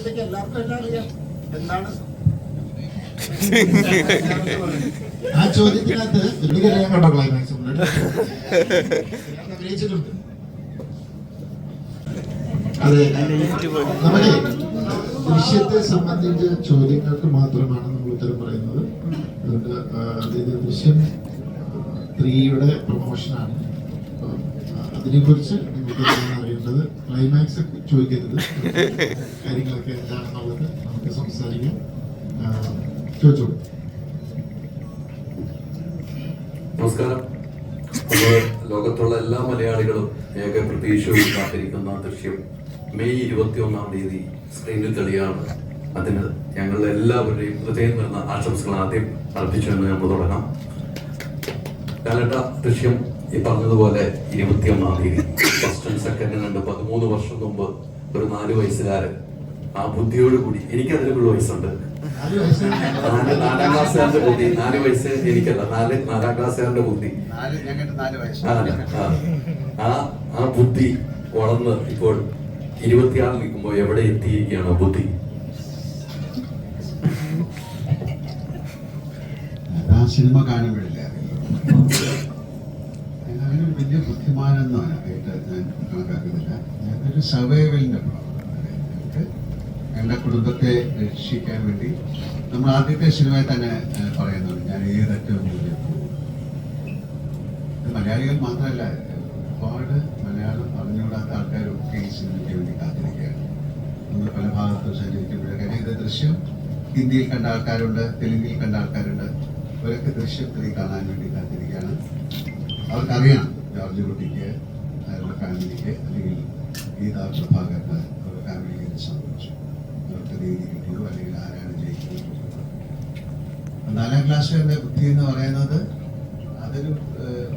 ചോദിക്കുമ്പോഴത്തേക്ക് എല്ലാവർക്കും എല്ലാം അറിയാം എന്താണ് ആ ചോദ്യത്തിനകത്ത് എനിക്കറിയാൻ കണ്ടോ ക്ലൈമാക്സ് അഭിനയിച്ചിട്ടുണ്ട്. അതെ, നമ്മുടെ ദൃശ്യത്തെ സംബന്ധിച്ച ചോദ്യങ്ങൾക്ക് മാത്രമാണ് നമ്മൾ ഉത്തരം പറയുന്നത്. അതുകൊണ്ട് അതായത് ദൃശ്യം 3യുടെ പ്രൊമോഷനാണ്. അതിനെക്കുറിച്ച് നിങ്ങൾക്ക് അറിയേണ്ടത് ക്ലൈമാക്സ് ചോദിക്കരുത്, കാര്യങ്ങളൊക്കെ എന്താണെന്നുള്ളത് നമുക്ക് സംസാരിക്കാം. ചോദിച്ചോളൂ. നമസ്കാരം. ലോകത്തുള്ള എല്ലാ മലയാളികളും ഏക പ്രതീക്ഷയോടെ കാത്തിരിക്കുന്ന ദൃശ്യം മെയ് 21-ാം തീയതി സ്ക്രീനിൽ തെളിയാണ്. അതിന് ഞങ്ങളുടെ എല്ലാവരുടെയും ഹൃദയം നിറഞ്ഞ ആശംസകൾ ആദ്യം അർപ്പിച്ചു എന്ന് നമ്മൾ തുടങ്ങാം. ലാലേട്ട, ദൃശ്യം ഈ പറഞ്ഞതുപോലെ 21-ാം തീയതി ഫസ്റ്റ് ആൻഡ് സെക്കൻഡ് കണ്ട് 13 വർഷം മുമ്പ് ഒരു 4 വയസ്സുകാരൻ ആ ബുദ്ധിയോടുകൂടി, എനിക്കതിനുള്ള വയസ്സുണ്ട്, 4-ാം ക്ലാസ്സുകാരന്റെ ബുദ്ധി, 4 വയസ്സ് എനിക്കല്ല, 4-ാം ക്ലാസ്സുകാരന്റെ ബുദ്ധി, ആ ബുദ്ധി വളർന്ന് ഇപ്പോൾ 26 നിൽക്കുമ്പോൾ എവിടെ എത്തിയിരിക്കുകയാണ് ബുദ്ധി? സിനിമ കാണുമ്പോഴില്ല ഞാനൊരു വലിയ ബുദ്ധിമാനെന്നോ ആയിട്ട് ഞാൻ കണക്കാക്കുന്നില്ല. ഞാനൊരു സർവൈവലിന്റെ എൻ്റെ കുടുംബത്തെ രക്ഷിക്കാൻ വേണ്ടി നമ്മൾ ആദ്യത്തെ സിനിമയിൽ തന്നെ പറയുന്നുണ്ട്, ഞാൻ ഏതറ്റവും മലയാളികൾ മാത്രമല്ല, ഒരുപാട് മലയാളം അറിഞ്ഞുകൂടാത്ത ആൾക്കാരൊക്കെ ഈ സിനിമയ്ക്ക് വേണ്ടി കാത്തിരിക്കുകയാണ്. നമ്മൾ പല ഭാഗത്തും സഞ്ചരിക്കുമ്പോഴൊക്കെ ഇത് ദൃശ്യം ഹിന്ദിയിൽ കണ്ട ആൾക്കാരുണ്ട്, തെലുങ്കിൽ കണ്ട ആൾക്കാരുണ്ട്, അവരൊക്കെ ദൃശ്യം 3 കാണാൻ വേണ്ടി കാത്തിരിക്കുകയാണ്. അവർക്കറിയാം ജോർജ് കുട്ടിക്ക്, അവരുടെ ഫാമിലിക്ക്, അല്ലെങ്കിൽ ഗീതാ പ്രഭാകർക്ക് അവരുടെ ഫാമിലിക്ക് ഇത് സംഭവിച്ചു, അവർക്ക് നീതി കിട്ടിയോ, അല്ലെങ്കിൽ ആരാണ് ജയിക്കുന്നത്. 4-ാം ക്ലാസ്സുകാരുടെ ബുദ്ധി എന്ന് പറയുന്നത് അതൊരു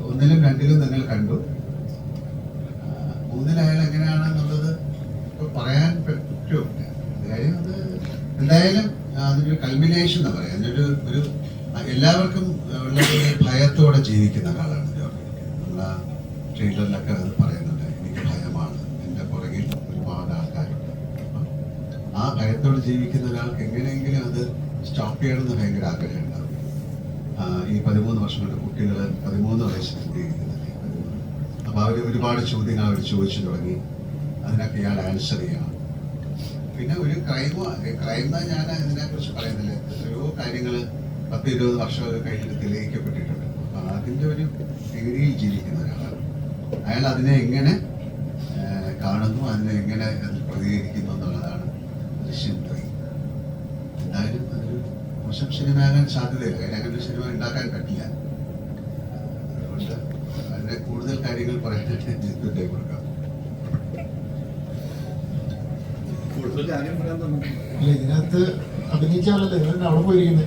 1-ലും 2-ലും നിങ്ങൾ കണ്ടു. 3-ലായാലും എങ്ങനെയാണെന്നുള്ളത് ഇപ്പോൾ പറയാൻ പറ്റുമില്ല. കാര്യം അത് എന്തായാലും അതിനൊരു കൾമിനേഷൻ എന്ന് പറയാം. അതിനൊരു എല്ലാവർക്കും ഉള്ള ഭയത്തോടെ ജീവിക്കുന്ന ഒരാളാണ് ജോർജ്. നമ്മൾ ആ ട്രെയിലറിലൊക്കെ അത് പറയുന്നുണ്ട്, എനിക്ക് ഭയമാണ്, എൻ്റെ പുറകിൽ ഒരുപാട് ആൾക്കാരുണ്ട്. ആ ഭയത്തോടെ ജീവിക്കുന്ന ഒരാൾക്ക് എങ്ങനെയെങ്കിലും അത് സ്റ്റോപ്പ് ചെയ്യണമെന്ന് ഭയങ്കര ആഗ്രഹം ഉണ്ടാവും. ഈ 13 വർഷം കൊണ്ട് കുട്ടികൾ 13 വയസ്സിൽ കൂടിയിരിക്കുന്നത്. അപ്പോൾ അവർ ഒരുപാട് ചോദ്യങ്ങൾ അവർ ചോദിച്ചു തുടങ്ങി, അതിനൊക്കെ ഇയാൾ ആൻസർ ചെയ്യണം. പിന്നെ ഒരു ക്രൈം ഞാൻ ഇതിനെക്കുറിച്ച് പറയുന്നില്ല, എത്രയോ കാര്യങ്ങൾ 10-20 വർഷമൊക്കെ കഴിഞ്ഞിട്ട് തെളിയിക്കപ്പെട്ടിട്ടുണ്ട്. അപ്പോൾ അതിൻ്റെ ഒരു രീതിയിൽ ജീവിക്കുന്ന ഒരാളാണ് അയാൾ. അതിനെ എങ്ങനെ കാണുന്നു, അതിനെ എങ്ങനെ അതിൽ പ്രതികരിക്കുന്നു എന്നുള്ളതാണ് ദൃശ്യം 3. എന്തായാലും അതൊരു മോശം സിനിമയാകാൻ സാധ്യതയില്ല, കാര്യം അങ്ങനെ ഒരു സിനിമ ഉണ്ടാക്കാൻ പറ്റില്ല. അതുകൊണ്ട് അതിൻ്റെ കൂടുതൽ കാര്യങ്ങൾ പറയാനായിട്ട് ജിത്തുവിൻ്റെ കൊടുക്കാം. ഇതിനകത്ത് അഭിനയിച്ചാലല്ലേ നിങ്ങൾ അവിടെ പോയിരിക്കുന്നത്.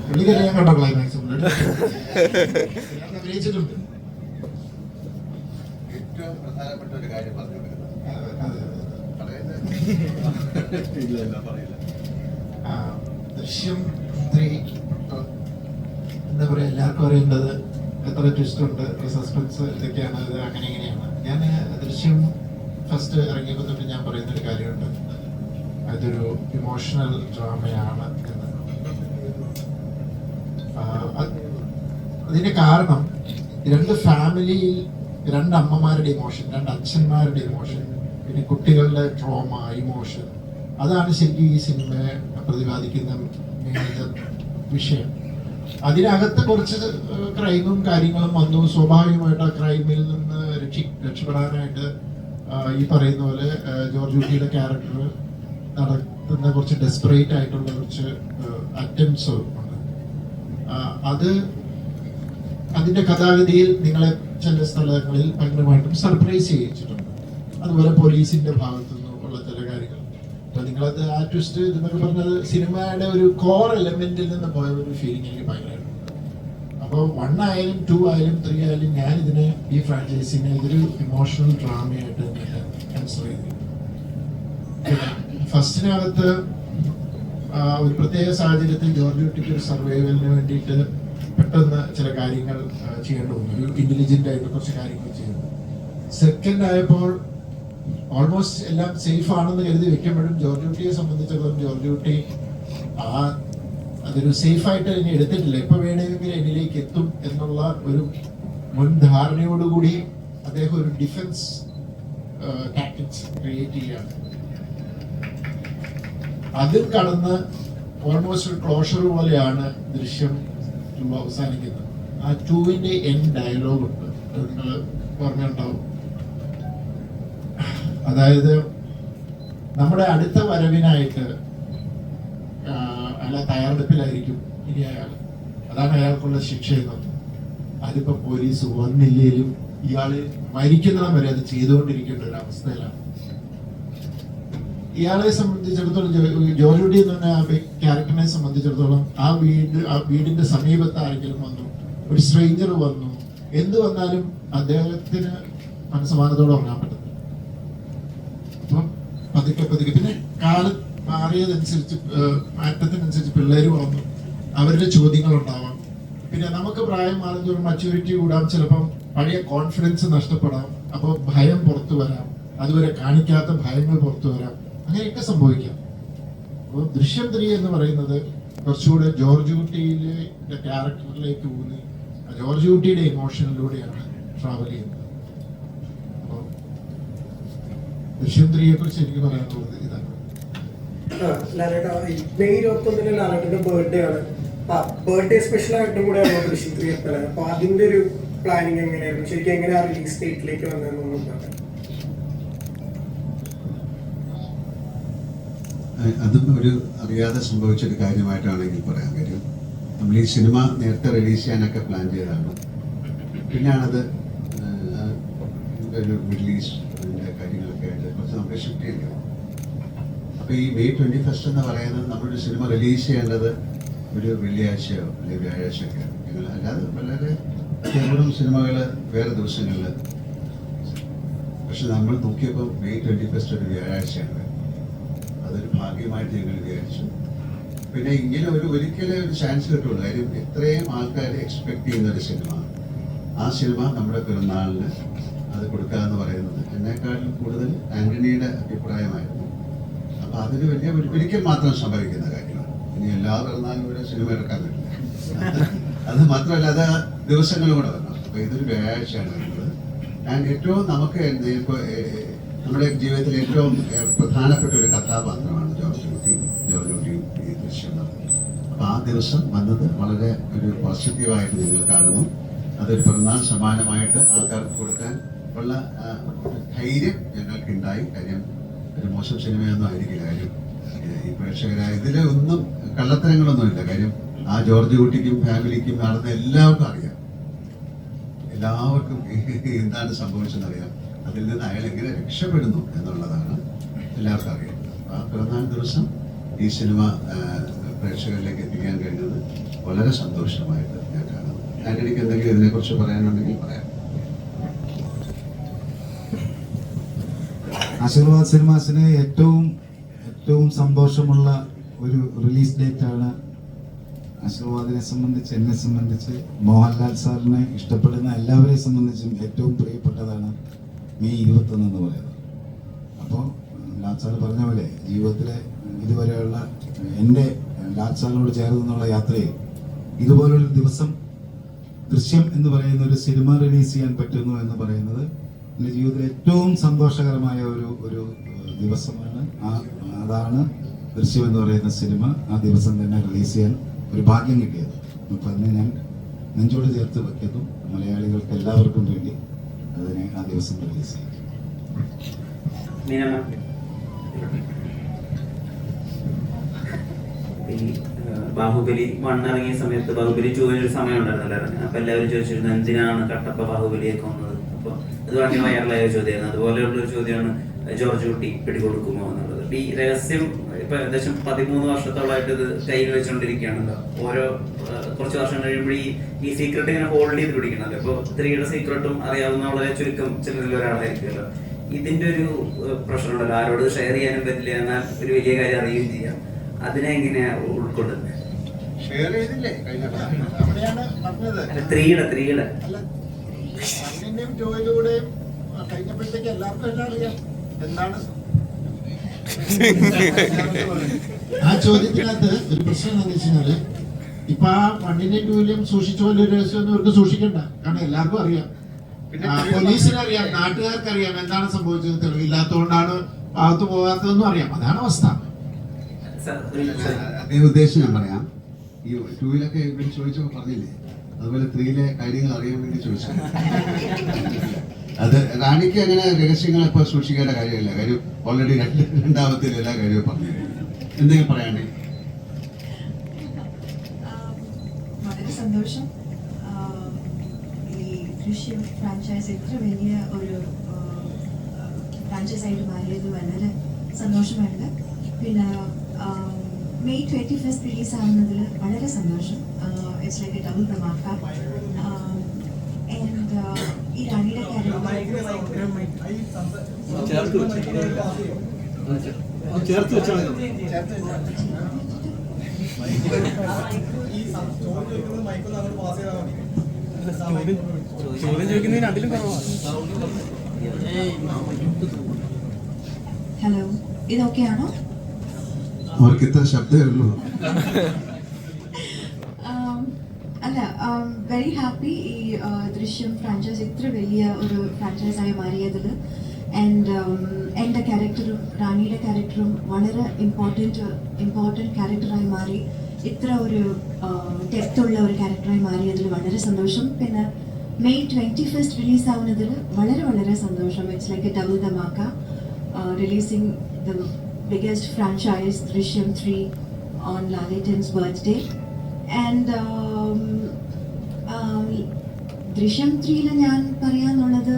പുള്ളിക്കറിയാൻ കണ്ടോ ക്ലൈമാക്സ് അഭിനയിച്ചിട്ടുണ്ട്. ഏറ്റവും പ്രധാനപ്പെട്ട ഒരു കാര്യം പറഞ്ഞു ദൃശ്യം 3 എന്താ പറയുക, എല്ലാവർക്കും അറിയേണ്ടത് എത്ര ട്വിസ്റ്റ് ഉണ്ട്, സസ്പെൻസ് ഇതൊക്കെയാണ്, ഇത് അങ്ങനെ ഇങ്ങനെയാണ്. ഞാൻ ദൃശ്യം ഫസ്റ്റ് ഇറങ്ങിയപ്പോൾ തൊട്ട് ഞാൻ പറയുന്നൊരു കാര്യമുണ്ട്, അതൊരു ഇമോഷണൽ ഡ്രാമയാണ് എന്ന്. അതിന്റെ കാരണം 2 ഫാമിലിയിൽ 2 അമ്മമാരുടെ ഇമോഷൻ, 2 അച്ഛന്മാരുടെ ഇമോഷൻ, പിന്നെ കുട്ടികളുടെ ട്രോമ, ഇമോഷൻ, അതാണ് ശരിക്കും ഈ സിനിമയെ പ്രതിപാദിക്കുന്ന മേജർ വിഷയം. അതിനകത്ത് കുറച്ച് ക്രൈമും കാര്യങ്ങളും വന്നു. സ്വാഭാവികമായിട്ട് ആ ക്രൈമിൽ നിന്ന് രക്ഷപ്പെടാനായിട്ട് ഈ പറയുന്ന പോലെ ജോർജ് കുട്ടിയുടെ ക്യാരക്ടർ നടത്തുന്ന കുറച്ച് ഡെസ്പറേറ്റ് ആയിട്ടുള്ള കുറച്ച് അറ്റംപ്റ്റ്സ് ഉണ്ട്. അത് അതിന്റെ കഥാഗതിയിൽ നിങ്ങളെ ചില സ്ഥലങ്ങളിൽ ഭയങ്കരമായിട്ടും സർപ്രൈസ് ചെയ്യിച്ചിട്ടുണ്ട്. അതുപോലെ പോലീസിന്റെ ഭാഗത്തു നിന്നുള്ള ചില കാര്യങ്ങൾ. അപ്പൊ നിങ്ങളത് ആ ട്വിസ്റ്റ് ഇതെന്നൊക്കെ പറഞ്ഞത് സിനിമയുടെ ഒരു കോർ എലമെന്റിൽ നിന്ന് പോയ ഒരു ഫീലിംഗ് എനിക്ക് ഭയങ്കരമായിട്ടുണ്ട്. അപ്പോൾ 1 ആയാലും 2 ആയാലും 3 ആയാലും ഞാൻ ഇതിനെ, ഈ ഫ്രാഞ്ചൈസിനെ ഇതൊരു ഇമോഷണൽ ഡ്രാമയായിട്ട് കൺസിഡർ ചെയ്തു. ഫസ്റ്റിനകത്ത് ഒരു പ്രത്യേക സാഹചര്യത്തിൽ ജോർജ് കുട്ടിക്ക് ഒരു സർവൈവലിന് വേണ്ടിയിട്ട് പെട്ടെന്ന് ചില കാര്യങ്ങൾ ചെയ്യേണ്ടി വന്നു. ഒരു ഇന്റലിജന്റ് ആയിട്ട് കുറച്ച് കാര്യങ്ങൾ ചെയ്തു. സെക്കൻഡ് ആയപ്പോൾ ഓൾമോസ്റ്റ് എല്ലാം സേഫ് ആണെന്ന് കരുതി വെക്കുമ്പോഴും ജോർജ് കുട്ടിയെ സംബന്ധിച്ചിടത്തോളം ജോർജ് കുട്ടി അതൊരു സേഫായിട്ട് അതിനെ എടുത്തിട്ടില്ല. എപ്പോൾ വേണമെങ്കിലും എന്നിലേക്ക് എത്തും എന്നുള്ള ഒരു മുൻധാരണയോടുകൂടി അദ്ദേഹം ഒരു ഡിഫൻസ് ടാക്ടിക്സ് ക്രിയേറ്റ് ചെയ്യാണ്. അതിൽ കടന്ന് ഓൾമോസ്റ്റ് ഒരു ക്ലോഷർ പോലെയാണ് ദൃശ്യം 2 അവസാനിക്കുന്നത്. ആ 2ന്റെ എൻഡ് ഡയലോഗ് ഉണ്ട്, നിങ്ങൾ ഓർമ്മയുണ്ടാവും. അതായത് നമ്മുടെ അടുത്ത വരവിനായിട്ട് അയാളെ തയ്യാറെടുപ്പിലായിരിക്കും ഇനി അയാൾ, അതാണ് അയാൾക്കുള്ള ശിക്ഷ എന്നത്. അതിപ്പോ പോലീസ് വന്നില്ലേലും ഇയാള് മരിക്കുന്നിടം വരെ അത് ചെയ്തുകൊണ്ടിരിക്കേണ്ട ഒരു അവസ്ഥയിലാണ്. ഇയാളെ സംബന്ധിച്ചിടത്തോളം ജോർജ് കുട്ടി എന്ന് പറഞ്ഞ ആ ക്യാരക്ടറിനെ സംബന്ധിച്ചിടത്തോളം ആ വീടിന്റെ സമീപത്ത് ആരെങ്കിലും വന്നു, ഒരു സ്ട്രേഞ്ചർ വന്നു, എന്ത് വന്നാലും അദ്ദേഹത്തിന് മനസ്സമാനത്തോടെ ഉറങ്ങാൻ പറ്റും. അപ്പം പതുക്കെ പിന്നെ കാലം മാറിയതനുസരിച്ച് മാറ്റത്തിനനുസരിച്ച് പിള്ളേർ വന്നു, അവരുടെ ചോദ്യങ്ങൾ ഉണ്ടാവാം. പിന്നെ നമുക്ക് പ്രായം മാറുന്നതോറും മച്യൂരിറ്റി കൂടാം, ചിലപ്പം പഴയ കോൺഫിഡൻസ് നഷ്ടപ്പെടാം, അപ്പോൾ ഭയം പുറത്തു വരാം, അതുവരെ കാണിക്കാത്ത ഭയങ്ങൾ പുറത്തു വരാം, അങ്ങനെയൊക്കെ സംഭവിക്കാം. അപ്പോൾ ദൃശ്യം 3 എന്ന് പറയുന്നത് കുറച്ചുകൂടെ ജോർജ് കുട്ടിയിലെ ക്യാരക്ടറിലേക്ക് ഊന്നി ജോർജ് കുട്ടിയുടെ ഇമോഷനിലൂടെയാണ് ട്രാവൽ ചെയ്യുന്നത്. അപ്പോൾ ദൃശ്യം 3യെ കുറിച്ച് എനിക്ക് പറയാനുള്ളത് ഇതാണ്. ലാലേട്ട മെയ് 21 ലാലേട്ടന്റെ ബർത്ത്ഡേ ആണ്. ബർത്ത്ഡേ സ്പെഷ്യൽ ആയിട്ടും കൂടെയാണ് ദൃശ്യം 3 എത്തുന്നത്. അപ്പൊ അതിന്റെ ഒരു പ്ലാനിങ് എങ്ങനെയായിരുന്നു, ശരിക്കും എങ്ങനെയാ റിലീസ് ഡേറ്റിലേക്ക് വന്നതെന്നൊന്നും? അതും ഒരു അറിയാതെ സംഭവിച്ചൊരു കാര്യമായിട്ടാണെങ്കിൽ പറയാൻ കാര്യം, നമ്മൾ ഈ സിനിമ നേരത്തെ റിലീസ് ചെയ്യാനൊക്കെ പ്ലാൻ ചെയ്തതാണ്. പിന്നെയാണത് ഒരു റിലീസ് അതിൻ്റെ കാര്യങ്ങളൊക്കെ ആയിട്ട് കുറച്ച് നമുക്ക് ഷിഫ്റ്റ് ചെയ്യണം. അപ്പോൾ ഈ May 21 എന്ന് പറയുന്നത് നമ്മളൊരു സിനിമ റിലീസ് ചെയ്യേണ്ടത് ഒരു വെള്ളിയാഴ്ചയോ അല്ലെങ്കിൽ വ്യാഴാഴ്ചയൊക്കെ, അല്ലാതെ വളരെ അത്യാവശ്യം സിനിമകൾ വേറെ ദിവസങ്ങളിൽ. പക്ഷെ നമ്മൾ നോക്കിയപ്പോൾ May 21 ഒരു വ്യാഴാഴ്ചയാണ്. അതൊരു ഭാഗ്യമായിട്ട് ഞങ്ങൾ വിചാരിച്ചു. പിന്നെ ഇങ്ങനെ ഒരിക്കലും ഒരു ചാൻസ് കിട്ടുള്ളൂ. കാര്യം എത്രയും ആൾക്കാർ എക്സ്പെക്ട് ചെയ്യുന്ന ഒരു സിനിമ, ആ സിനിമ നമ്മുടെ പിറന്നാളിന് അത് കൊടുക്കുക എന്ന് പറയുന്നത് എന്നെക്കാളും കൂടുതൽ ആന്റണിയുടെ അഭിപ്രായമായിരുന്നു. അപ്പം അതൊരു വലിയ ഒരിക്കൽ മാത്രം സംഭവിക്കുന്ന കാര്യമാണ്. ഇനി എല്ലാ പിറന്നാളും ഒരു സിനിമ എടുക്കാൻ പറ്റില്ല. അത് മാത്രമല്ല, അത് ദിവസങ്ങളും കൂടെ വരണം. അപ്പോൾ ഇതൊരു വ്യാഴാഴ്ചയാണ് വരുന്നത്. ആൻഡ് ഏറ്റവും നമുക്ക് ഇപ്പോൾ നമ്മുടെ ജീവിതത്തിൽ ഏറ്റവും പ്രധാനപ്പെട്ട ഒരു കഥാപാത്രമാണ് ജോർജ് കുട്ടിയും ഈ ദൃശ്യം. അപ്പോൾ ആ ദിവസം വന്നത് വളരെ ഒരു പോസിറ്റീവായിട്ട് നിങ്ങൾ കാണുന്നു. അതൊരു പിറന്നാൾ സമ്മാനമായിട്ട് ആൾക്കാർക്ക് കൊടുക്കാൻ ഉള്ള ധൈര്യം ഞങ്ങൾക്കുണ്ടായി. കാര്യം ഒരു മോശം സിനിമയൊന്നും ആയിരിക്കില്ല. കാര്യം ഈ പ്രേക്ഷകരായ ഇതിൽ ഒന്നും കള്ളത്തരങ്ങളൊന്നുമില്ല. കാര്യം ആ ജോർജ് കുട്ടിക്കും ഫാമിലിക്കും നടന്ന എല്ലാവർക്കും അറിയാം, എല്ലാവർക്കും എന്താണ് സംഭവിച്ചതെന്നറിയാം. അതിൽ നിന്ന് അയാൾ എങ്ങനെ രക്ഷപ്പെടുന്നു എന്നുള്ളതാണ് എല്ലാവർക്കും അറിയാം. ആ പിറന്നാൾ ദിവസം ഈ സിനിമ പ്രേക്ഷകരിലേക്ക് എത്തിക്കാൻ കഴിഞ്ഞത് വളരെ സന്തോഷമായിട്ട് ഞാൻ കാണുന്നു. ആന്റണിക്ക് എന്തെങ്കിലും ഇതിനെക്കുറിച്ച് പറയാനുണ്ടെങ്കിൽ പറയാം. ആശീർവാദ് സിനിമാസിന് ഏറ്റവും സന്തോഷമുള്ള ഒരു റിലീസ് ഡേറ്റ് ആണ്. ആശീർവാദിനെ സംബന്ധിച്ച്, എന്നെ സംബന്ധിച്ച്, മോഹൻലാൽ സാറിനെ ഇഷ്ടപ്പെടുന്ന എല്ലാവരെയും സംബന്ധിച്ചും ഏറ്റവും പ്രിയപ്പെട്ടതാണ് May 21 എന്ന് പറയുന്നത്. അപ്പോൾ ലാൽ സാർ പറഞ്ഞ പോലെ ജീവിതത്തിലെ ഇതുവരെയുള്ള എൻ്റെ ലാൽ സാറിനോട് ചേർന്നുള്ള യാത്രയിൽ ഇതുപോലൊരു ദിവസം ദൃശ്യം എന്ന് പറയുന്ന ഒരു സിനിമ റിലീസ് ചെയ്യാൻ പറ്റുന്നു എന്ന് പറയുന്നത് എൻ്റെ ജീവിതത്തിലെ ഏറ്റവും സന്തോഷകരമായ ഒരു ദിവസമാണ്. അതാണ് ദൃശ്യം എന്ന് പറയുന്ന സിനിമ ആ ദിവസം തന്നെ റിലീസ് ചെയ്യാൻ ഒരു ഭാഗ്യം കിട്ടിയത്. അപ്പം അതിനെ ഞാൻ നെഞ്ചോട് ചേർത്ത് വയ്ക്കുന്നു. മലയാളികൾക്ക് എല്ലാവർക്കും വേണ്ടി അതിനെ ആ ദിവസം റിലീസ് ചെയ്യും. ബാഹുബലി 1 ഇറങ്ങിയ സമയത്ത് ബാഹുബലി 2 ഒരു സമയം ഉണ്ടായിരുന്നല്ലോ ഇറങ്ങി. അപ്പൊ എല്ലാവരും ചോദിച്ചിരുന്നു എന്തിനാണ് കട്ടപ്പ ബാഹുബലിയൊക്കെ വന്നത്. അപ്പൊ അത് ഭയങ്കര വൈറലായ ചോദ്യമായിരുന്നു. അതുപോലെയുള്ളൊരു ചോദ്യമാണ് ജോർജ് കുട്ടി പിടികൊടുക്കുമോ എന്നുള്ളത്. ഈ രഹസ്യം ഇപ്പൊ ഏകദേശം 13 വർഷത്തോളമായിട്ട് ഇത് കയ്യിൽ വെച്ചുകൊണ്ടിരിക്കുകയാണല്ലോ. ഓരോ കുറച്ച് വർഷം കഴിയുമ്പോൾ ഈ സീക്രട്ട് ഇങ്ങനെ ഹോൾഡ് ചെയ്ത് പിടിക്കണല്ലോ. ഇപ്പൊ 3യുടെ സീക്രട്ടും അറിയാവുന്ന വളരെ ചുരുക്കം ചിലരിൽ ഒരാളായിരിക്കുമല്ലോ. ഇതിന്റെ ഒരു പ്രശ്നമുണ്ടല്ലോ, ആരോട് ഷെയർ ചെയ്യാനും പറ്റില്ല, എന്നാൽ ഒരു വലിയ കാര്യം അറിയുകയും ചെയ്യാം. അതിനെ എങ്ങനെയാ ഉൾക്കൊള്ളുന്നത്? ത്രീയുടെ ജോയിലൂടെയും കഴിഞ്ഞപ്പോഴത്തേക്ക് എല്ലാവർക്കും എല്ലാം അറിയാം. എന്താണ് ആ ചോദ്യത്തിനകത്ത് ഒരു പ്രശ്നം എന്താണെന്ന് വെച്ചാല് ഇപ്പൊ ആ 1-ന്റെയും 2-ന്റെയും സൂക്ഷിച്ച പോലെ ഒരു രഹസ്യമൊന്നും ഇവർക്ക് സൂക്ഷിക്കണ്ട. കാരണം എല്ലാവർക്കും അറിയാം, പോലീസിനറിയാം, നാട്ടുകാർക്കറിയാം എന്താണ് സംഭവിച്ചത്. തെളിവില്ലാത്തതുകൊണ്ടാണ് ഭാഗത്ത് പോകാത്തതെന്നും അറിയാം. അതാണ് അവസ്ഥ. അദ്ദേഹം ഉദ്ദേശം ഞാൻ പറയാം. ഈ 2-ലൊക്കെ ഇവർ ചോദിച്ചപ്പോൾ പറഞ്ഞില്ലേ, അതുപോലെ 3-ലെ കാര്യങ്ങൾ അറിയാൻ വേണ്ടി ചോദിച്ചു. അത് റാണിക്ക് അങ്ങനെ രഹസ്യങ്ങൾ ഇപ്പൊ സൂക്ഷിക്കേണ്ട കാര്യമില്ല. കാര്യം ഓൾറെഡി രണ്ടാമത്തെ എല്ലാ കാര്യവും പറഞ്ഞു. എന്തെങ്കിലും പറയാനേ? വളരെ സന്തോഷം. ഈ ദൃശ്യം ഫ്രാഞ്ചൈസ് ഇത്ര വലിയ ഒരു ഫ്രാഞ്ചൈസായിട്ട് മാറിയത് വളരെ സന്തോഷമുണ്ട്. പിന്നെ May 21st റിലീസ് ആവുന്നതിൽ വളരെ സന്തോഷം. It's like A double dhamaka. ഈ റാണിയുടെ ക്യാരക്ടർ ഹലോ, ഇതൊക്കെയാണോ? അവർക്ക് ഇത്ര ശബ്ദമേ ഉള്ളൂ. അല്ല, വെരി ഹാപ്പി ഈ ദൃശ്യം ഫ്രാഞ്ചൈസ് ഇത്ര വലിയ ഒരു ഫ്രാഞ്ചൈസായി മാറിയതിൽ. ആൻഡ് എൻ്റെ ക്യാരക്ടറും റാണിയുടെ ക്യാരക്ടറും വളരെ ഇമ്പോർട്ടൻറ്റ് ക്യാരക്ടറായി മാറി. ഇത്ര ഒരു ഡെപ്തുള്ള ഒരു ക്യാരക്ടറായി മാറിയതിൽ വളരെ സന്തോഷം. പിന്നെ May 21st റിലീസ് ആവുന്നതിൽ വളരെ വളരെ സന്തോഷം. It's like A double dhamaka. Releasing the biggest franchise Drishyam 3 on Lalitan's birthday. And Drishyam 3-ൽ ഞാൻ പറയാനുള്ളത്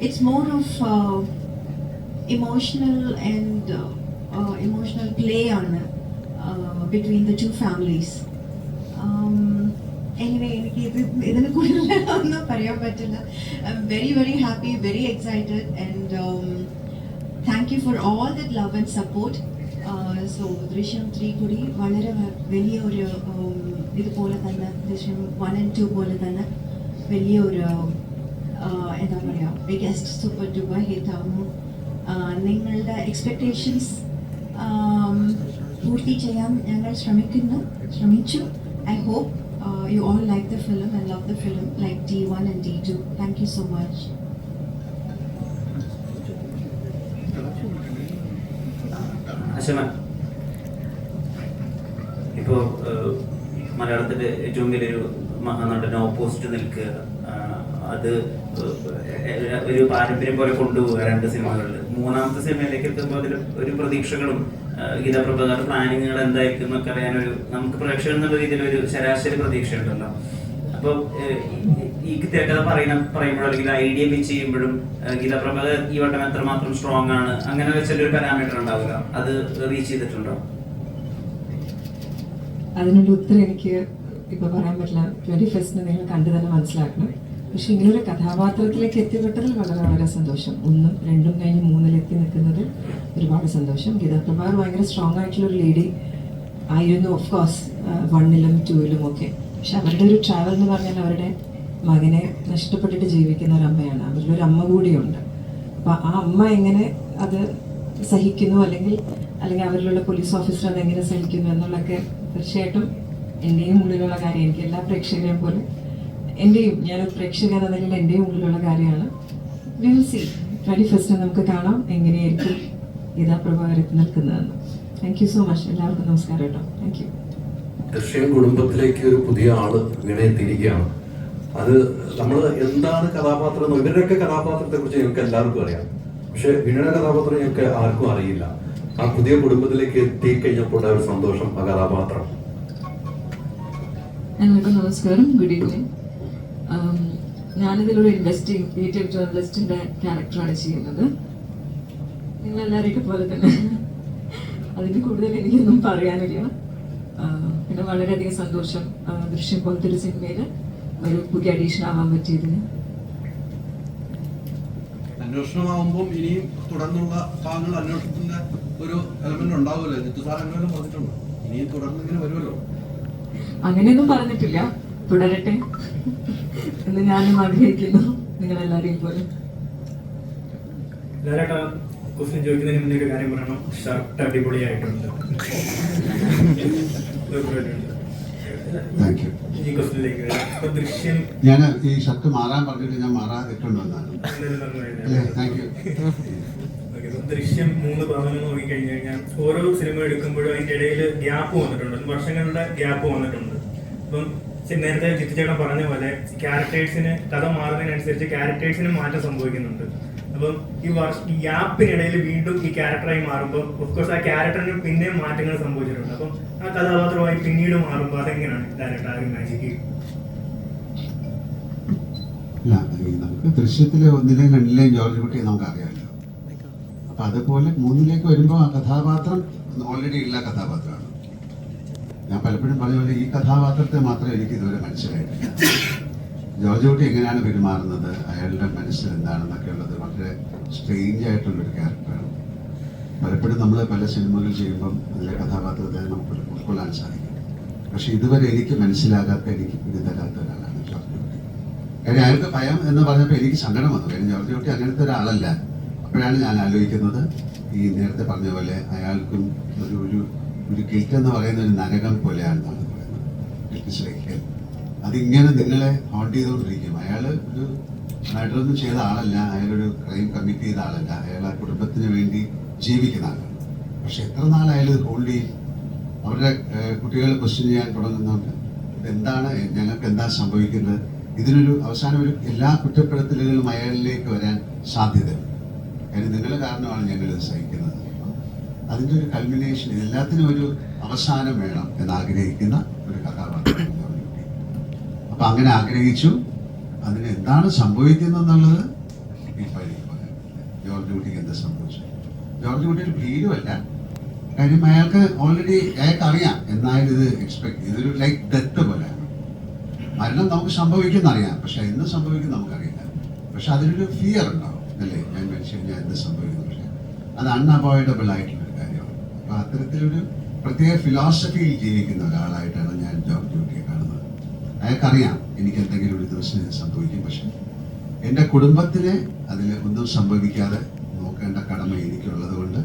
it's more of emotional play ആണ് between the two families. Anyway, എനിക്ക് ഇതിനെ കൂടുതൽ ഒന്നും പറയാൻ പറ്റില്ല. I'm very very happy, very excited, and thank you for all that love and support. So Drishyam 3 കൂടി വളരെ വലിയ ഒരു ഇതുപോലെ തന്നെ ദൃശ്യം 1 and 2 പോലെ തന്നെ വലിയൊരു എന്താ പറയുക ബിഗസ്റ്റ് സൂപ്പർ ഡൂപ്പർ ഹിറ്റ് ആവുന്നു. നിങ്ങളുടെ എക്സ്പെക്ടേഷൻസ് പൂർത്തി ചെയ്യാൻ ഞങ്ങൾ ശ്രമിച്ചു. I hope you all like the film and love the film like D1 and D2. Thank you so much. അശമ, ഇപ്പോ മലയാളത്തിന്റെ ഏറ്റവും വലിയൊരു മഹാനടന് ഓപ്പോസിറ്റ് നിൽക്കുക, അത് ഒരു പാരമ്പര്യം പോലെ കൊണ്ടുപോവുക 2 സിനിമകളിൽ. 3ാമത്തെ സിനിമയിലേക്ക് എത്തുമ്പോൾ അതിൽ ഒരു പ്രതീക്ഷകളും ഗീതാ പ്രഭാകർ പ്ലാനിങ്ങുകൾ എന്തായിരിക്കും എന്നൊക്കെ അറിയാനൊരു നമുക്ക് പ്രേക്ഷകർ എന്നുള്ള രീതിയിൽ ഒരു ശരാശരി പ്രതീക്ഷ ഉണ്ടല്ലോ. അപ്പോൾ ഈ തിരക്കഥ പറയുമ്പോഴും അല്ലെങ്കിൽ ഐഡിയ പിച്ച് ചെയ്യുമ്പോഴും ഗീതാ പ്രഭാകർ ഈ വട്ടം എത്രമാത്രം സ്ട്രോങ് ആണ് അങ്ങനെ വെച്ചൊരു പാരാമീറ്റർ ഉണ്ടാവില്ല, അത് റീച്ച് ചെയ്തിട്ടുണ്ടോ? അതിനുള്ള ഉത്തരം എനിക്ക് ഇപ്പൊ പറയാൻ പറ്റില്ല. 21st നിങ്ങൾ കണ്ടു തന്നെ മനസ്സിലാക്കണം. പക്ഷെ ഇങ്ങനൊരു കഥാപാത്രത്തിലേക്ക് എത്തിപ്പെട്ടതിൽ വളരെ വളരെ സന്തോഷം. 1ഉം 2ഉം കഴിഞ്ഞ് 3-ൽ എത്തി നിൽക്കുന്നതിൽ ഒരുപാട് സന്തോഷം. ഗീതാ പ്രഭാകർ ഭയങ്കര സ്ട്രോങ് ആയിട്ടുള്ള ഒരു ലേഡി ആയിരുന്നു, ഓഫ് കോഴ്സ് 1ലും 2ലും ഒക്കെ. പക്ഷെ അവരുടെ ഒരു ട്രാവൽ എന്ന് പറഞ്ഞാൽ അവരുടെ മകനെ നഷ്ടപ്പെട്ടിട്ട് ജീവിക്കുന്ന ഒരു അമ്മയാണ്. അവരുടെ ഒരു അമ്മ കൂടിയുണ്ട്. അപ്പൊ ആ അമ്മ എങ്ങനെ അത് സഹിക്കുന്നു, അല്ലെങ്കിൽ അവരിലുള്ള പോലീസ് ഓഫീസർ അത് എങ്ങനെ സഹിക്കുന്നു എന്നുള്ളതൊക്കെ തീർച്ചയായിട്ടും എൻ്റെയും ഉള്ളിലുള്ള കാര്യം. എനിക്ക് എല്ലാ പ്രേക്ഷകരെയും പോലെ ഞാനൊരു പ്രേക്ഷകൻ എന്ന നിലയിൽ എൻ്റെയും ഉള്ളിലുള്ള കാര്യമാണ്. വി വിൽ സീ 21st നമുക്ക് കാണാം എങ്ങനെയായിരിക്കും ഗീതാ പ്രഭാകർ എത്തി നിൽക്കുന്നതെന്ന്. Thank you so much. എല്ലാവർക്കും നമസ്കാരം കേട്ടോ. Thank you. ദൃശ്യം കുടുംബത്തിലേക്ക് ഒരു പുതിയ ആള് വീണെത്തിയിരിക്കുകയാണ്. അത് നമ്മൾ എന്താണ് കഥാപാത്രം, ഇവരുടെയൊക്കെ കഥാപാത്രത്തെ കുറിച്ച് ഞങ്ങൾക്ക് എല്ലാവർക്കും അറിയാം. പക്ഷെ വീണയുടെ കഥാപാത്രം ഞങ്ങൾക്ക് ആർക്കും അറിയില്ല. ആ പുതിയ കുടുംബത്തിലേക്ക് എത്തിക്കഴിഞ്ഞപ്പോൾ ഒരു സന്തോഷം, ആ കഥാപാത്രം. എല്ലാവർക്കും നമസ്കാരം, ഗുഡ് ഈവനിങ്. ഞാനിതിലൊരു ഇൻവെസ്റ്റിഗേറ്റീവ് ജേർണലിസ്റ്റിന്റെ ക്യാരക്ടറാണ് ചെയ്യുന്നത്. നിങ്ങളെല്ലാവരെയൊക്കെ പോലെ തന്നെ. അതിന് കൂടുതൽ എനിക്കൊന്നും പറയാനില്ല. പിന്നെ വളരെയധികം സന്തോഷം ദൃശ്യം പോലത്തെ ഒരു സിനിമയിൽ ഒരു പുതിയ അഡീഷൻ ആവാൻ പറ്റിയതിന്. അന്വേഷണമാകുമ്പോൾ ഇനിയും തുടർന്നുള്ള ഭാഗങ്ങൾ അന്വേഷണത്തിന്റെ ഒരു എലമെന്റ് ഉണ്ടാവുമല്ലോ. ജിത്തു സാർ അങ്ങനെ പറഞ്ഞിട്ടുണ്ട്, ഇനിയും തുടർന്ന് ഇങ്ങനെ വരുമല്ലോ. അങ്ങനെയൊന്നും പറഞ്ഞിട്ടില്ല, തുടരട്ടെ എന്ന് ഞാനും ആഗ്രഹിക്കുന്നു, നിങ്ങളെല്ലാരെയും പോലെ. ക്വസ്റ്റ്യൻ ചോദിക്കുന്നതിന് മുന്നേ ഒരു കാര്യം പറയണം, ഷർട്ട് അടിപൊളിയായിട്ടുണ്ട്. Thank you. ഈ ക്വസ്റ്റ്യനിലേക്ക് ഇപ്പൊ ദൃശ്യം ഞാൻ ഈ ഷർട്ട് മാറാൻ പറഞ്ഞിട്ട് ഞാൻ മാറാതിട്ടുണ്ട് എന്നാണ്. അല്ലേ? Thank you. ദൃശ്യം 3 ഭാഗങ്ങൾ നോക്കിക്കഴിഞ്ഞു കഴിഞ്ഞാൽ ഓരോ സിനിമ എടുക്കുമ്പോഴും അതിന്റെ ഇടയിൽ ഗ്യാപ്പ് വന്നിട്ടുണ്ട്, വർഷങ്ങളുടെ ഗ്യാപ്പ് വന്നിട്ടുണ്ട്. അപ്പം നേരത്തെ ജിത്തുചേട്ടൻ പറഞ്ഞ പോലെ ക്യാരക്ടേഴ്സിന് കഥ മാറുന്നതിനനുസരിച്ച് ക്യാരക്ടേഴ്സിന് മാറ്റം സംഭവിക്കുന്നുണ്ട്. അപ്പം ഈ ഗ്യാപ്പിനിടയിൽ വീണ്ടും ഈ ക്യാരക്ടറായി മാറുമ്പോൾ ഓഫ്കോഴ്സ് ആ ക്യാരക്ടറിന് പിന്നെയും മാറ്റങ്ങൾ സംഭവിച്ചിട്ടുണ്ട്. അപ്പം ആ കഥാപാത്രമായി പിന്നീട് മാറുമ്പോൾ അതെങ്ങനെയാണ് ഡയറക്ടർ ആ ഒരു മാജിക്ക്? അല്ല, നമുക്ക് ദൃശ്യത്തിലെ 1ലെയും 2ലെയും ജോർജ് കുട്ടിയെ നമുക്കറിയാമല്ലോ. അപ്പൊ അതുപോലെ 3ലേക്ക് വരുമ്പോൾ ആ കഥാപാത്രം ഓൾറെഡി ഉള്ള കഥാപാത്രമാണ്. ഞാൻ പലപ്പോഴും പറഞ്ഞ പോലെ ഈ കഥാപാത്രത്തെ മാത്രമേ എനിക്ക് ഇതുവരെ മനസ്സിലായിട്ടില്ല. ജോർജ് കുട്ടി എങ്ങനെയാണ് പെരുമാറുന്നത്, അയാളുടെ മനസ്സിൽ എന്താണെന്നൊക്കെ ഉള്ളത് വളരെ സ്ട്രേഞ്ച് ആയിട്ടുള്ളൊരു ക്യാരക്ടറാണ്. പലപ്പോഴും നമ്മൾ പല സിനിമകൾ ചെയ്യുമ്പം അതിലെ കഥാപാത്രത്തെ നമുക്ക് ഉൾക്കൊള്ളാൻ സാധിക്കും. പക്ഷെ ഇതുവരെ എനിക്ക് മനസ്സിലാകാത്ത, എനിക്ക് പിടിതരാത്ത ഒരാളാണ് ജോർജ് കുട്ടി. കാര്യം അയാൾക്ക് ഭയം എന്ന് പറഞ്ഞപ്പോൾ എനിക്ക് സങ്കടം വന്നു. കാര്യം ജോർജ് കുട്ടി അങ്ങനത്തെ ഒരാളല്ല. അപ്പോഴാണ് ഞാൻ ആലോചിക്കുന്നത്, ഈ നേരത്തെ പറഞ്ഞ പോലെ അയാൾക്കും ഒരു ഗിൽറ്റ് എന്ന് പറയുന്ന ഒരു നരകം പോലെയാണെന്നാണ് പറയുന്നത്. അതിങ്ങനെ നിങ്ങളെ ഹോണ്ട് ചെയ്തുകൊണ്ടിരിക്കും. അയാൾ ഒരു മർഡറൊന്നും ചെയ്ത ആളല്ല, അയാളൊരു ക്രൈം കമ്മിറ്റ് ചെയ്ത ആളല്ല, അയാൾ ആ കുടുംബത്തിന് വേണ്ടി ജീവിക്കുന്ന ആളാണ്. പക്ഷെ എത്ര നാൾ അയാൾ ഹോൾഡ് ചെയ്യും? അവരുടെ കുട്ടികളെ ക്വസ്റ്റ്യൻ ചെയ്യാൻ തുടങ്ങുന്നുണ്ട്, ഇതെന്താണ്, ഞങ്ങൾക്ക് എന്താ സംഭവിക്കുന്നത്? ഇതിനൊരു അവസാനം ഒരു എല്ലാ കുറ്റപ്പെടുത്തലുകളും അയാളിലേക്ക് വരാൻ സാധ്യതയുണ്ട്. കാര്യം നിങ്ങൾ കാരണമാണ് ഞങ്ങളിത് സഹിക്കുന്നത്. അതിൻ്റെ ഒരു കൾമിനേഷൻ, ഇതെല്ലാത്തിനും ഒരു അവസാനം വേണം എന്നാഗ്രഹിക്കുന്ന ഒരു കഥാപാത്രം. അപ്പൊ അങ്ങനെ ആഗ്രഹിച്ചു. അതിന് എന്താണ് സംഭവിക്കുന്നതെന്നുള്ളത് ഇപ്പോൾ എനിക്ക് പറയാം. ജോർജ് കുട്ടിക്ക് എന്താ സംഭവിച്ചു? ജോർജ് കുട്ടി ഒരു ഭീരുവല്ല. കാര്യം അയാൾക്ക് ഓൾറെഡി അയാൾക്ക് അറിയാം എന്നാലും ഇത് എക്സ്പെക്ട്, ഇതൊരു ലൈക്ക് ഡെത്ത് പോലെയാണ്. മരണം നമുക്ക് സംഭവിക്കുന്നറിയാം, പക്ഷെ എന്ന് സംഭവിക്കും നമുക്കറിയില്ല. പക്ഷെ അതിനൊരു ഫിയർ ഉണ്ടാവും, അല്ലേ? ഞാൻ മരിച്ചു കഴിഞ്ഞാൽ എന്ത് സംഭവിക്കുന്നു? പക്ഷെ അത് അൺഅവോയ്ഡബിൾ ആയിട്ടുള്ളൊരു കാര്യമാണ്. അപ്പൊ അത്തരത്തിലൊരു പ്രത്യേക ഫിലോസഫിയിൽ ജീവിക്കുന്ന ഒരാളായിട്ടാണ് ഞാൻ ജോർജ് കുട്ടിയെ കാണുന്നത്. അയാൾക്കറിയാം എനിക്ക് എന്തെങ്കിലും ഒരു ദിവസം ഇത് സംഭവിക്കും, പക്ഷെ എൻ്റെ കുടുംബത്തിന് അതിൽ ഒന്നും സംഭവിക്കാതെ നോക്കേണ്ട കടമ എനിക്കുള്ളത് കൊണ്ട്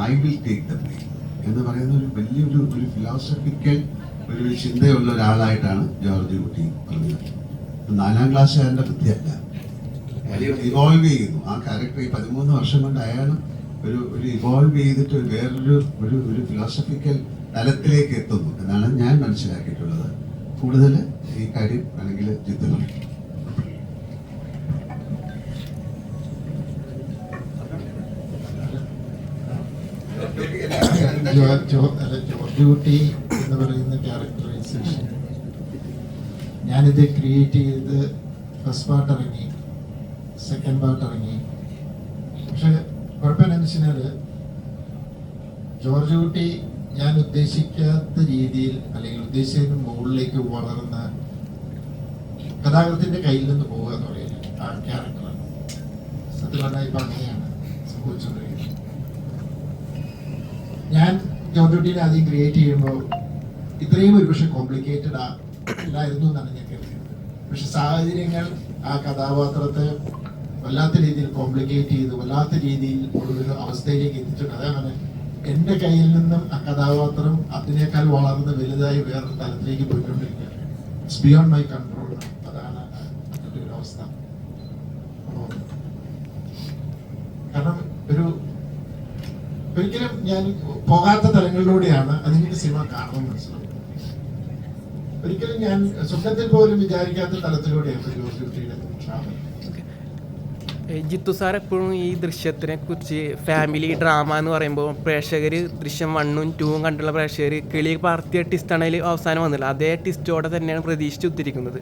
I will take the blame എന്ന് പറയുന്ന ഒരു വലിയൊരു ഫിലോസഫിക്കൽ ഒരു ചിന്തയുള്ള ഒരാളായിട്ടാണ് ജോർജ് കുട്ടി പറഞ്ഞത്. 4ാം ക്ലാസ്സുകാരൻ്റെ ബുദ്ധിയല്ല, ഇവോൾവ് ചെയ്യുന്നു. ആ ക്യാരക്ടർ ഈ 13 വർഷം കൊണ്ട് അയാൾ ഒരു ഇവോൾവ് ചെയ്തിട്ട് വേറൊരു ഫിലോസഫിക്കൽ തലത്തിലേക്ക് എത്തുന്നു എന്നാണ് ഞാൻ മനസ്സിലാക്കിയിട്ടുള്ളത്. കൂടുതൽ ഈ കാര്യം അല്ലെങ്കിൽ ജിത്തുന്നു. ജോർജ് കുട്ടി എന്ന് പറയുന്ന ക്യാരക്ടറൈസേഷൻ ഞാനിത് ക്രിയേറ്റ് ചെയ്ത് ഫസ്റ്റ് പാർട്ട് ഇറങ്ങി, സെക്കൻഡ് പാർട്ട് ഇറങ്ങി. പക്ഷെ കുഴപ്പമെന്നു വെച്ചാൽ ജോർജ് കുട്ടി ഞാൻ ഉദ്ദേശിക്കാത്ത രീതിയിൽ അല്ലെങ്കിൽ ഉദ്ദേശിച്ചതിന് മുകളിലേക്ക് വളർന്ന കഥാകൃത്തിന്റെ കയ്യിൽ നിന്ന് പോവുക എന്ന് പറയുന്നത് ആ ക്യാരക്ടറാണ്. സത്യം പറഞ്ഞാൽ ഇപ്പൊ അങ്ങനെയാണ് സംഭവിച്ചുകൊണ്ടിരിക്കുന്നത്. ഞാൻ ജോർജ് കുട്ടീനെ ആദ്യം ക്രിയേറ്റ് ചെയ്യുമ്പോൾ ഇത്രയും ഒരു പക്ഷെ കോംപ്ലിക്കേറ്റഡ് അല്ലായിരുന്നു എന്നാണ് ഞാൻ കരുതിയത്. പക്ഷെ സാഹചര്യങ്ങൾ ആ കഥാപാത്രത്തെ വല്ലാത്ത രീതിയിൽ കോംപ്ലിക്കേറ്റ് ചെയ്ത് വല്ലാത്ത രീതിയിൽ ഒരു അവസ്ഥയിലേക്ക് എത്തിച്ചിട്ടുണ്ട്. അതാണ് എൻ്റെ കയ്യിൽ നിന്നും ആ കഥാപാത്രം അതിനേക്കാൾ വളർന്ന് വലുതായി വേറൊരു തലത്തിലേക്ക് പോയിക്കൊണ്ടിരിക്കുകയാണ്. It's beyond my control. അതാണ് അതിൻ്റെ ഒരു അവസ്ഥ. കാരണം ഒരിക്കലും ഞാൻ പോകാത്ത തലങ്ങളിലൂടെയാണ് അതിൻ്റെ സിനിമ കാണുന്നത് മനസ്സിലാവും. ഒരിക്കലും ഞാൻ സ്വപ്നത്തിൽ പോലും വിചാരിക്കാത്ത തലത്തിലൂടെയാണ് ജോർജ് കുട്ടിയുടെ ട്രാവൽ. ജിത്തു സാർ എപ്പോഴും ഈ ദൃശ്യത്തിനെ കുറിച്ച് ഫാമിലി ഡ്രാമ എന്ന് പറയുമ്പോൾ പ്രേക്ഷകർ ദൃശ്യം 1ഉം 2ഉം കണ്ടുള്ള പ്രേക്ഷകർ കിളി പാർത്തിയ ടിസ്റ്റാണെങ്കിൽ അവസാനം വന്നില്ല, അതേ ടിസ്റ്റോടെ തന്നെയാണ് പ്രതീക്ഷിച്ച് ഒത്തിരിക്കുന്നത്.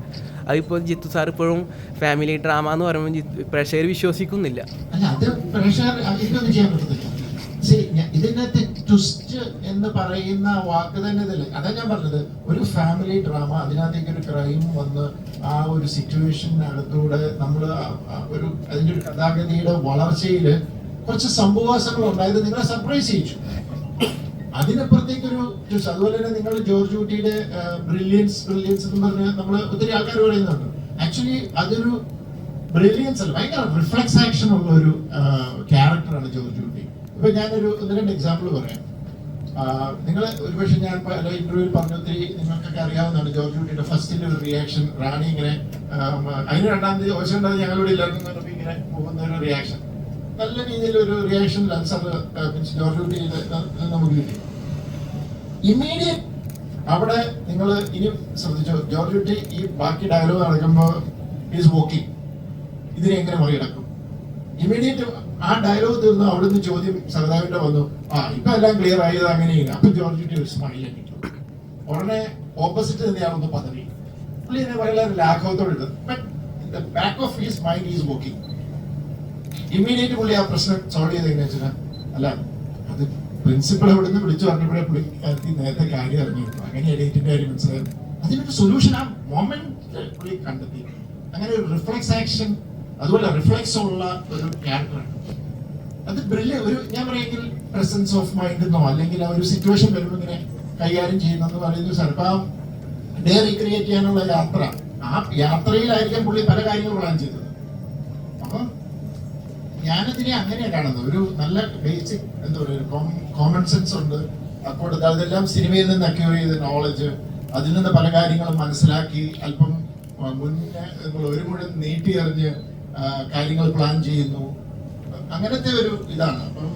അതിപ്പോൾ ജിത്തു സാർ ഇപ്പോഴും ഫാമിലി ഡ്രാമ എന്ന് പറയുമ്പോൾ പ്രേക്ഷകർ വിശ്വസിക്കുന്നില്ല. അല്ല, അത് പ്രേക്ഷകർ ഇതൊന്നും ചെയ്യാൻ പറ്റത്തില്ല. ശരി, ഇതിനകത്ത് ട്വിസ്റ്റ് എന്ന് പറയുന്ന വാക്ക് തന്നെ ഇതല്ലേ. അതാ ഞാൻ പറഞ്ഞത്, ഒരു ഫാമിലി ഡ്രാമ, അതിനകത്തേക്ക് ഒരു ക്രൈം വന്ന് ആ ഒരു സിറ്റുവേഷനകത്തൂടെ നമ്മൾ ഒരു അതിൻ്റെ ഒരു കഥാഗതിയുടെ വളർച്ചയിൽ കുറച്ച് സംഭവവാസങ്ങൾ ഉണ്ടായത് നിങ്ങളെ സർപ്രൈസ് ചെയ്യിച്ചു. അതിനപ്പുറത്തേക്കൊരു ട്വിസ്റ്റ്. അതുപോലെ തന്നെ നിങ്ങൾ ജോർജ് കുട്ടിയുടെ ബ്രില്യൻസ് എന്ന് പറഞ്ഞ് നമ്മൾ ഒത്തിരി ആൾക്കാർ പറയുന്നുണ്ട്. ആക്ച്വലി അതൊരു ബ്രില്യൻസ് അല്ല, ഭയങ്കര റിഫ്ലെക്സ് ആക്ഷൻ ഉള്ള ഒരു ക്യാരക്ടറാണ് ജോർജ് കുട്ടി. ഇപ്പൊ ഞാനൊരു 1-2 എക്സാമ്പിൾ പറയാം. നിങ്ങൾ ഒരുപക്ഷെ ഞാൻ പല ഇന്റർവ്യൂവിൽ പറഞ്ഞ ഒത്തിരി നിങ്ങൾക്കൊക്കെ അറിയാവുന്നതാണ് ജോർജ് കുട്ടിയുടെ ഫസ്റ്റിന്റെ ഒരു റിയാക്ഷൻ. റാണി ഇങ്ങനെ അതിന് 2-ാം തീയതി ഓശണ്ടായി ഞങ്ങളുടെ എല്ലാവർക്കും പറഞ്ഞപ്പോൾ ഇങ്ങനെ പോകുന്ന ഒരു റിയാക്ഷൻ, നല്ല രീതിയിലൊരു റിയാക്ഷൻ മീൻസ് ജോർജ് കുട്ടി നമുക്ക് കിട്ടി. ഇമ്മീഡിയറ്റ് അവിടെ നിങ്ങൾ ഇനി ശ്രദ്ധിച്ചോ, ജോർജ് കുട്ടി ഈ ബാക്കി ഡയലോഗ് നടക്കുമ്പോൾ ഈസ് വോക്കിംഗ്, ഇതിനെ എങ്ങനെ മറികടക്കും? ഇമ്മീഡിയറ്റ് ആ ഡയലോഗ് തീർന്നു, അവിടുന്ന് ചോദ്യം സഹതാവിന്റെ വന്നു, ഇപ്പൊ എല്ലാം ക്ലിയർ ആയത് അങ്ങനെയില്ല. അപ്പൊ ജോർജ് കുട്ടി ഒരു സ്മൈൽ കിട്ടും. ഉടനെ ഓപ്പോസിറ്റ് തന്നെയാണെന്ന് പദവി പുള്ളി എന്നെ പറയാൻ ലാഘവത്തോടെ back of his mind is walking. Immediate പുള്ളി ആ പ്രശ്നം സോൾവ് ചെയ്ത് എങ്ങനെ വെച്ചാൽ, അല്ല അത് പ്രിൻസിപ്പൾ അവിടെ വിളിച്ചു പറഞ്ഞപ്പോഴേ പുള്ളിക്കാരത്തി നേരത്തെ കാര്യം അറിഞ്ഞിരുന്നു, അങ്ങനെ എഡിറ്റിന്റെ കാര്യം മനസ്സിലായിരുന്നു. അതിനൊരു സൊല്യൂഷൻ ആ മൊമെന്റ് പുള്ളി കണ്ടെത്തി. അങ്ങനെ ഒരു റിഫ്ലെക്സ് ആക്ഷൻ, അതുപോലെ റിഫ്ലെക്സ് ഉള്ള ഒരു ക്യാരക്ടറാണ് അത്. ഒരു ഞാൻ പറയുമെങ്കിൽ പ്രസൻസ് ഓഫ് മൈൻഡ് എന്നോ അല്ലെങ്കിൽ ആ ഒരു സിറ്റുവേഷൻ വരുമ്പോൾ ഇങ്ങനെ കൈകാര്യം ചെയ്യുന്നെന്ന് പറയുന്ന ചിലപ്പോൾ ഡേ റീക്രിയേറ്റ് ചെയ്യാനുള്ള യാത്ര, ആ യാത്രയിലായിരിക്കാം പുള്ളി പല കാര്യങ്ങളും പ്ലാൻ ചെയ്തത്. അപ്പം ഞാനതിനെ അങ്ങനെയാണ് കാണുന്നത്. ഒരു നല്ല ബേസിക് എന്താ പറയുക കോമൺ സെൻസ് ഉണ്ട്. അപ്പോൾ അതെല്ലാം സിനിമയിൽ നിന്ന് അക്യൂർ ചെയ്ത നോളജ്, അതിൽ നിന്ന് പല കാര്യങ്ങളും മനസ്സിലാക്കി അല്പം മുന്നേ ഒരു മുഴുവൻ നീട്ടി എറിഞ്ഞ് കാര്യങ്ങൾ പ്ലാൻ ചെയ്യുന്നു. അങ്ങനത്തെ ഒരു ഇതാണ്. അപ്പം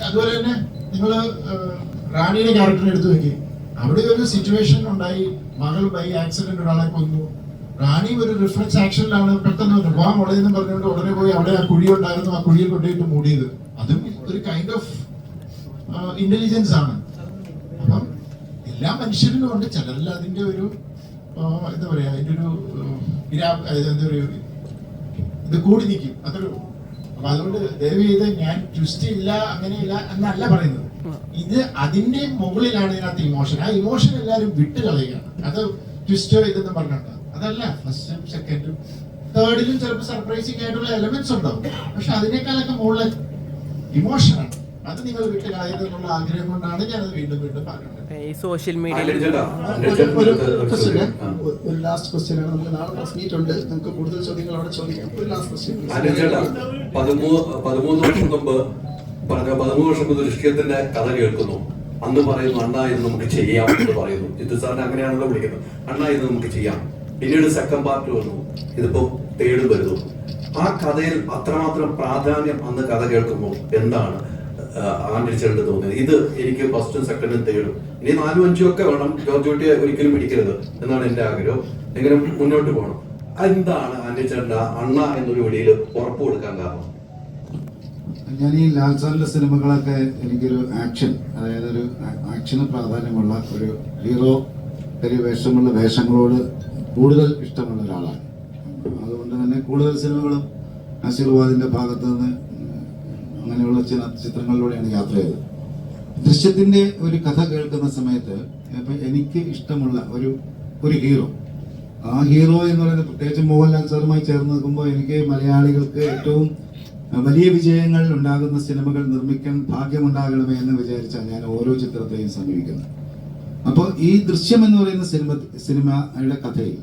അതുപോലെ തന്നെ നിങ്ങൾ റാണിയുടെ ക്യാരക്ടർ എടുത്തു നോക്കി, അവിടെ ഒരു സിറ്റുവേഷൻ ഉണ്ടായി, മകൾ ബൈ ആക്സിഡന്റ് ഒരാളെ കൊന്നു. റാണി ഒരു റിഫ്ലെക്സ് ആക്ഷനിലാണ് പെട്ടെന്ന് പോകാൻ മുളയെന്ന് പറഞ്ഞുകൊണ്ട് ഉടനെ പോയി അവിടെ ആ കുഴി ഉണ്ടായിരുന്നു, ആ കുഴിയിൽ കൊണ്ടുപോയിട്ട് മൂടിയത്. അതും ഒരു കൈൻഡ് ഓഫ് ഇന്റലിജൻസ് ആണ്. അപ്പം എല്ലാ മനുഷ്യരിലും ഉണ്ട്. ചിലരിൽ അതിന്റെ ഒരു എന്താ പറയാ, അതിന്റെ ഒരു എന്താ ഒരു ഇത് കൂടി നിൽക്കും അതൊരു. അപ്പൊ അതുകൊണ്ട് ദയവ് ചെയ്ത് ഞാൻ ട്വിസ്റ്റ് ഇല്ല അങ്ങനെയില്ല എന്നല്ല പറയുന്നത്. ഇത് അതിന്റെ മുകളിലാണ് ഇതിനകത്ത് ഇമോഷൻ. ആ ഇമോഷൻ എല്ലാവരും വിട്ട് കളയുകയാണ്. അത് ട്വിസ്റ്റോ ഇതെന്ന് പറഞ്ഞിട്ടുണ്ട്. അതല്ല, ഫസ്റ്റും സെക്കൻഡും തേർഡിലും ചിലപ്പോൾ സർപ്രൈസിംഗ് ആയിട്ടുള്ള എലമെന്റ്സ് ഉണ്ടാവും. പക്ഷെ അതിനേക്കാളൊക്കെ മുകളിൽ ഇമോഷനാണ്. അത് നിങ്ങൾ വിട്ട് കളയരുതെന്നുള്ള ആഗ്രഹം കൊണ്ടാണ് ഞാനത് വീണ്ടും വീണ്ടും പറയുന്നത്. ഈ സോഷ്യൽ മീഡിയയിൽ ഒരു ലാസ്റ്റ് ക്വസ്റ്റ്യൻ ആണ്. നമുക്ക് നാളെ പ്രസ് മീറ്റ് ഉണ്ട്, നമുക്ക് കൂടുതൽ ചോദ്യങ്ങൾ അവിടെ ചോദിക്കാം. ഒരു ലാസ്റ്റ് ക്വസ്റ്റ്യൻ. 13 വർഷം മുമ്പ് പറഞ്ഞ 13 വർഷം മുമ്പ് ദൃശ്യത്തിന്റെ കഥ കേൾക്കുന്നു. അന്ന് പറയുന്നു അണ്ണാ ഇത് നമുക്ക് ചെയ്യാം എന്ന് പറയുന്നു. ജിത്തു സാറിനെ അങ്ങനെയാണല്ലോ വിളിക്കുന്നത്, അണ്ണാ ഇത് നമുക്ക് ചെയ്യാം. പിന്നീട് സെക്കൻഡ് പാർട്ട് വന്നു, ഇതിപ്പോ തേർഡ് വരുന്നു. ആ കഥയിൽ അത്രമാത്രം പ്രാധാന്യം അന്ന് കഥ കേൾക്കുമ്പോൾ എന്താണ് ആൻഡ്രിച്ചേട്ടന് തോന്നിയത്? ഇത് എനിക്ക് ഫസ്റ്റും സെക്കൻഡും തേർഡും ഇനി 4ഉം 5ഉം ഒക്കെ വേണം, ജോർജ് കുട്ടിയെ ഒരിക്കലും പിടിക്കരുത് എന്നാണ് എന്റെ ആഗ്രഹം. എങ്ങനെ മുന്നോട്ട് പോകണം? എന്താണ് ആൻഡ്രിച്ചേട്ടന്റെ അണ്ണ എന്നൊരു വിളിയിൽ ഉറപ്പ് കൊടുക്കാൻ കാരണം? ഞാൻ ഈ ലാൽ സാറിന്റെ സിനിമകളൊക്കെ എനിക്കൊരു ആക്ഷൻ, അതായത് ഒരു ആക്ഷന് പ്രാധാന്യമുള്ള ഒരു ഹീറോ പരിവേഷമുള്ള വേഷങ്ങളോട് കൂടുതൽ ഇഷ്ടമുള്ള ഒരാളാണ്. അതുകൊണ്ട് തന്നെ കൂടുതൽ സിനിമകളും ആശീർവാദിന്റെ ഭാഗത്ത് നിന്ന് അങ്ങനെയുള്ള ചില ചിത്രങ്ങളിലൂടെയാണ് യാത്ര ചെയ്തത്. ദൃശ്യത്തിന്റെ ഒരു കഥ കേൾക്കുന്ന സമയത്ത് എനിക്ക് ഇഷ്ടമുള്ള ഒരു ഹീറോ, ആ ഹീറോ എന്ന് പറയുന്നത് പ്രത്യേകിച്ച് മോഹൻലാൽ സാറുമായി ചേർന്ന് നിൽക്കുമ്പോൾ എനിക്ക് മലയാളികൾക്ക് ഏറ്റവും വലിയ വിജയങ്ങൾ ഉണ്ടാകുന്ന സിനിമകൾ നിർമ്മിക്കാൻ ഭാഗ്യമുണ്ടാകണമേ എന്ന് വിചാരിച്ചാണ് ഞാൻ ഓരോ ചിത്രത്തെയും സമീപിക്കുന്നത്. അപ്പോൾ ഈ ദൃശ്യം എന്ന് പറയുന്ന സിനിമയുടെ കഥയിൽ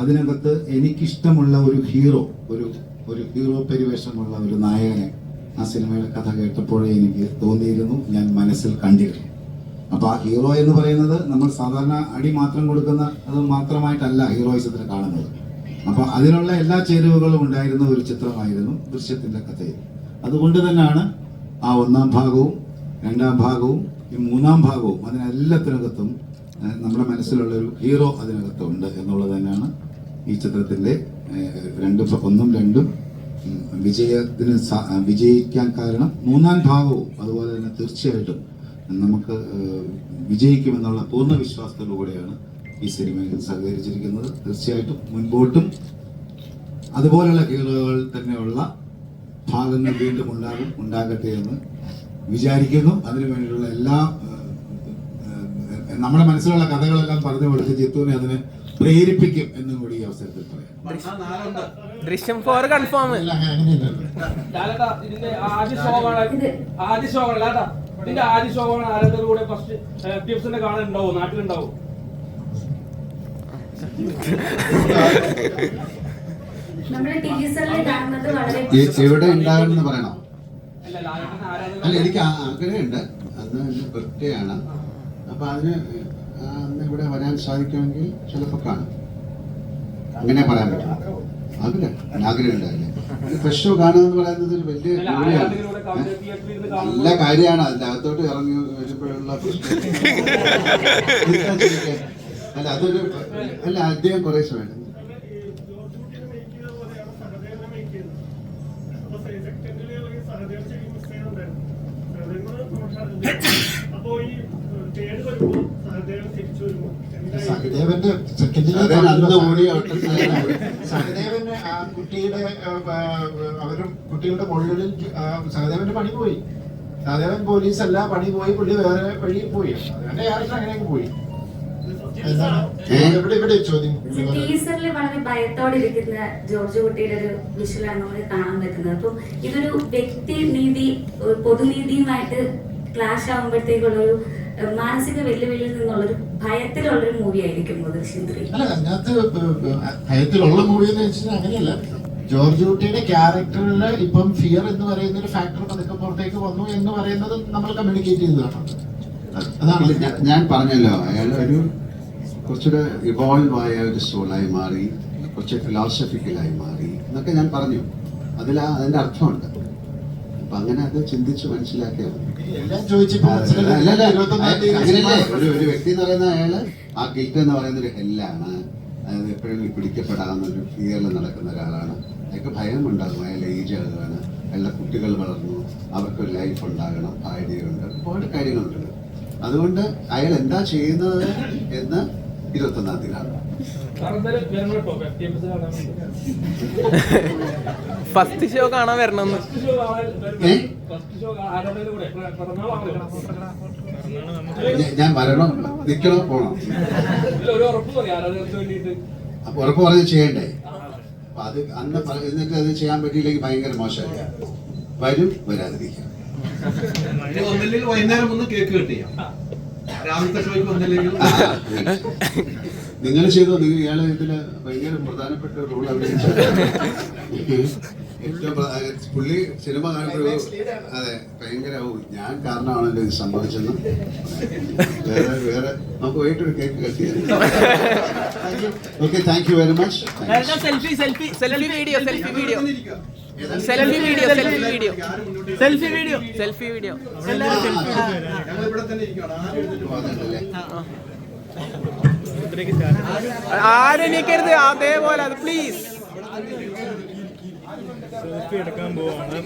അതിനകത്ത് എനിക്കിഷ്ടമുള്ള ഒരു ഹീറോ, ഒരു ഹീറോ പരിവേഷമുള്ള ഒരു നായകനെ ആ സിനിമയുടെ കഥ കേട്ടപ്പോഴേ എനിക്ക് തോന്നിയിരുന്നു, ഞാൻ മനസ്സിൽ കണ്ടിരുന്നു. അപ്പൊ ആ ഹീറോ എന്ന് പറയുന്നത് നമ്മൾ സാധാരണ അടി മാത്രം കൊടുക്കുന്ന അത് മാത്രമായിട്ടല്ല ഹീറോയിസത്തിന് കാണുന്നത്. അപ്പൊ അതിനുള്ള എല്ലാ ചേരുവകളും ഉണ്ടായിരുന്ന ഒരു ചിത്രമായിരുന്നു ദൃശ്യത്തിന്റെ കഥയിൽ. അതുകൊണ്ട് തന്നെയാണ് ആ 1ാം ഭാഗവും 2ാം ഭാഗവും ഈ 3ാം ഭാഗവും അതിനെല്ലാത്തിനകത്തും നമ്മുടെ മനസ്സിലുള്ള ഒരു ഹീറോ അതിനകത്തുണ്ട് എന്നുള്ളത് തന്നെയാണ് ഈ ചിത്രത്തിന്റെ 1ഉം 2ഉം വിജയിക്കാൻ കാരണം. 3ാം ഭാഗവും അതുപോലെ തന്നെ തീർച്ചയായിട്ടും നമുക്ക് വിജയിക്കുമെന്നുള്ള പൂർണ്ണ വിശ്വാസത്തോടുകൂടെയാണ് ഈ സിനിമയിൽ സഹകരിച്ചിരിക്കുന്നത്. തീർച്ചയായിട്ടും മുൻപോട്ടും അതുപോലെയുള്ള ഹീറോകൾ തന്നെയുള്ള ഭാഗങ്ങൾ വീണ്ടും ഉണ്ടാകട്ടെ എന്ന് വിചാരിക്കുന്നു. അതിനുവേണ്ടിയുള്ള എല്ലാ നമ്മുടെ മനസ്സിലുള്ള കഥകളെല്ലാം പറഞ്ഞു കൊടുത്ത് ജിത്തുവിനെ അതിന് പ്രേരിപ്പിക്കും എന്നും കൂടി ഈ അവസരത്തിൽ പറയാം. ദൃശ്യം 4 കൺഫേം. ഇതിന്റെ ആദ്യ ഷോകളാണ് ഇതിന്റെ ആദ്യ ഷോകളാണ് ആരാധകരുടെ കൂടെ ഫസ്റ്റ് ടിപ്സിന്റെ കാണാനുണ്ടാവോ, നാട്ടിലുണ്ടാവോ? ഇവിടെ ഉണ്ടാകണമെന്ന് പറയണം. അല്ല, എനിക്ക് ആഗ്രഹമുണ്ട്. അന്ന് എൻ്റെ ബർത്ത്ഡേ ആണ്. അപ്പൊ അതിന് അന്ന് ഇവിടെ വരാൻ സാധിക്കുമെങ്കിൽ ചിലപ്പോൾ കാണും. അങ്ങനെ പറയാൻ പറ്റും. ആഗ്രഹം ഉണ്ടായില്ലേ? ഫസ്റ്റ് ഷോ കാണുക എന്ന് പറയുന്നത് ഒരു വലിയ ജോലിയാണ്. നല്ല കാര്യമാണ്. അതിൻ്റെ അകത്തോട്ട് ഇറങ്ങി വരുമ്പോഴുള്ള അല്ല, അതൊരു അല്ല, അദ്ദേഹം കുറേ സമയം സഹദേവന്റെ സെക്കൻഡിലെ സഹദേവന് ആ കുട്ടിയുടെ അവരും കുട്ടികളുടെ മുകളിൽ സഹദേവന്റെ പണി പോയി. സഹദേവൻ പോലീസ് അല്ല, പണി പോയി, പുള്ളി വേറെ വഴി പോയി. അതിന്റെ ക്യാരക്ടർ അങ്ങനെയൊക്കെ പോയി. ഇവിടെ ചോദ്യം ടീസറിൽ വളരെ ഭയത്തോടെ ഇരിക്കുന്ന ജോർജ് കുട്ടിയുടെ ഒരു വിഷ്വലാണ് നമ്മൾ കാണാൻ പറ്റുന്നത്. അപ്പം ഇതൊരു വ്യക്തി നീതി പൊതുനീതിയുമായിട്ട് ക്ലാഷ് ആകുമ്പോഴത്തേക്കുള്ളൊരു മാനസിക വെല്ലുവിളിയിൽ നിന്നുള്ളൊരു ഭയത്തിലുള്ളൊരു മൂവി ആയിരിക്കും ദൃശ്യം 3. അല്ല, അതിനകത്ത് ഭയത്തിലുള്ള മൂവി എന്ന് വെച്ചാൽ അങ്ങനെയല്ല. ജോർജ് കുട്ടിയുടെ ക്യാരക്ടറിൽ ഇപ്പം ഫിയർ എന്ന് പറയുന്ന ഒരു ഫാക്ടർ പതുക്കെ പുറത്തേക്ക് വന്നു എന്ന് പറയുന്നത് നമ്മൾ കമ്മ്യൂണിക്കേറ്റ് ചെയ്തതാണ്. അതാണ് ഞാൻ പറഞ്ഞല്ലോ, അയാൾ ഒരു കുറച്ചുകൂടെ ഇവോൾവ് ആയ ഒരു സോളായി മാറി, കുറച്ച് ഫിലോസഫിക്കലായി മാറി എന്നൊക്കെ ഞാൻ പറഞ്ഞു. അതിന്റെ അർത്ഥമുണ്ട്. അപ്പൊ അങ്ങനെ അത് ചിന്തിച്ച് മനസ്സിലാക്കിയാൽ മതി. അങ്ങനെയല്ലേ ഒരു വ്യക്തി എന്ന് പറയുന്ന അയാള് ആ ഗിൽറ്റ് എന്ന് പറയുന്ന ഒരു ഹെല്ലാണ്. അതായത് എപ്പോഴും പിടിക്കപ്പെടാവുന്ന ഒരു ഫിയറിൽ നടക്കുന്ന ഒരാളാണ്. അയാൾക്ക് ഭയം ഉണ്ടാകും. അയാൾ ഏജ് ആകുകയാണ്, അയാളുടെ കുട്ടികൾ വളർന്നു, അവർക്കൊരു ലൈഫ് ഉണ്ടാകണം, ഭാര്യയുണ്ട്, ഒരുപാട് കാര്യങ്ങളുണ്ട്. അതുകൊണ്ട് അയാൾ എന്താ ചെയ്യുന്നത് എന്ന് 21-ാം തീയതി കാണാം. ഫസ്റ്റ് ഷോ കാണാൻ വരണം. ഞാൻ വരണോ, നിൽക്കണോ, പോണോ? അപ്പൊ ഉറപ്പ് പറഞ്ഞ് ചെയ്യണ്ടേ? അപ്പൊ അത് അന്ന് എന്നിട്ട് അത് ചെയ്യാൻ പറ്റിയില്ലെങ്കിൽ ഭയങ്കര മോശമല്ല. വരും, വരാതിരിക്കാം. ഒന്നില്ലെങ്കിൽ വൈകുന്നേരം ഒന്ന് കേക്ക് കെട്ടിയാ രാവിലത്തെ ഷോയ്ക്ക് വന്നില്ലെങ്കിൽ നിങ്ങൾ ചെയ്തോ. നിങ്ങൾ ഇയാളെ ഇതില് ഭയങ്കര പ്രധാനപ്പെട്ട റോൾ ഏറ്റവും പുള്ളി സിനിമ കാണുമ്പോഴോ അതെ ഭയങ്കര ഞാൻ കാരണമാണല്ലോ ഇത് സംഭവിച്ചെന്ന്. വേറെ നമുക്ക് വൈകിട്ടൊരു കേക്ക് കട്ട് ചെയ്യാം. Okay, thank you very much. Selfie video ആരും നീക്കരുത്. അതേപോലെ അത് പ്ലീസ്. സെൽഫി എടുക്കാൻ പോവാണ്.